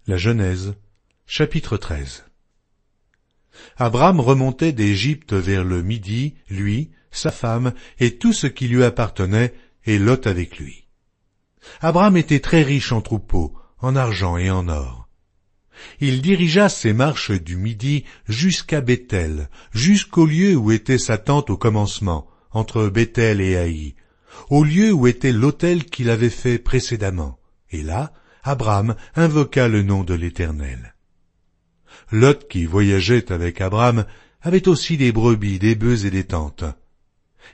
La Genèse, chapitre 13. Abram remontait d'Égypte vers le midi, lui, sa femme, et tout ce qui lui appartenait, et Lot avec lui. Abram était très riche en troupeaux, en argent et en or. Il dirigea ses marches du midi jusqu'à Béthel, jusqu'au lieu où était sa tente au commencement, entre Béthel et Haï, au lieu où était l'autel qu'il avait fait précédemment. Et là, Abram invoqua le nom de l'Éternel. Lot, qui voyageait avec Abram, avait aussi des brebis, des bœufs et des tentes.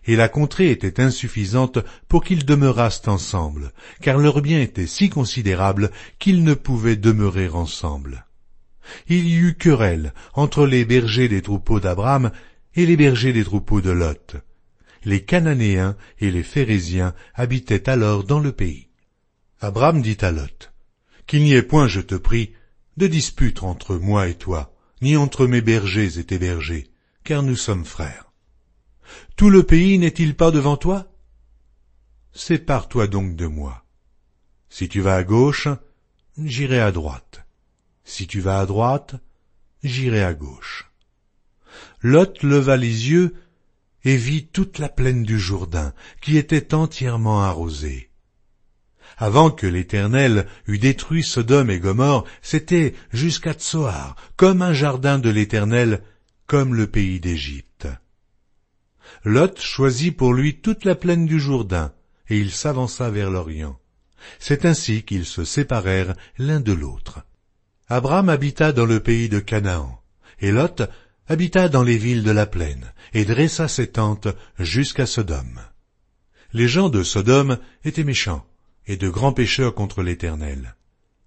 Et la contrée était insuffisante pour qu'ils demeurassent ensemble, car leur bien était si considérable qu'ils ne pouvaient demeurer ensemble. Il y eut querelle entre les bergers des troupeaux d'Abram et les bergers des troupeaux de Lot. Les Cananéens et les Phéréziens habitaient alors dans le pays. Abram dit à Lot, « Qu'il n'y ait point, je te prie, de dispute entre moi et toi, ni entre mes bergers et tes bergers, car nous sommes frères. Tout le pays n'est-il pas devant toi? Sépare-toi donc de moi. Si tu vas à gauche, j'irai à droite. Si tu vas à droite, j'irai à gauche. » Lot leva les yeux et vit toute la plaine du Jourdain, qui était entièrement arrosée. Avant que l'Éternel eût détruit Sodome et Gomorrhe, c'était jusqu'à Tsoar, comme un jardin de l'Éternel, comme le pays d'Égypte. Lot choisit pour lui toute la plaine du Jourdain, et il s'avança vers l'Orient. C'est ainsi qu'ils se séparèrent l'un de l'autre. Abram habita dans le pays de Canaan, et Lot habita dans les villes de la plaine, et dressa ses tentes jusqu'à Sodome. Les gens de Sodome étaient méchants, et de grands pécheurs contre l'Éternel.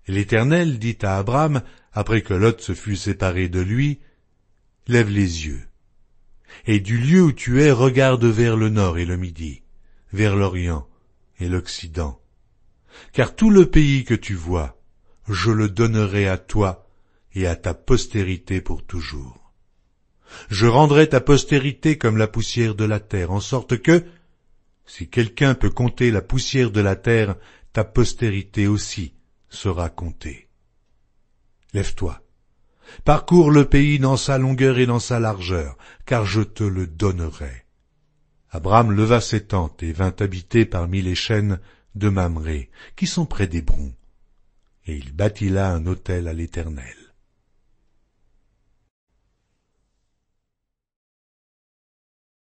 L'Éternel dit à Abram, après que Lot se fut séparé de lui, « Lève les yeux, et du lieu où tu es, regarde vers le nord et le midi, vers l'Orient et l'Occident. Car tout le pays que tu vois, je le donnerai à toi et à ta postérité pour toujours. Je rendrai ta postérité comme la poussière de la terre, en sorte que, si quelqu'un peut compter la poussière de la terre, ta postérité aussi sera comptée. Lève-toi, parcours le pays dans sa longueur et dans sa largeur, car je te le donnerai. » Abram leva ses tentes et vint habiter parmi les chênes de Mamré, qui sont près d'Hébron. Et il bâtit là un autel à l'Éternel.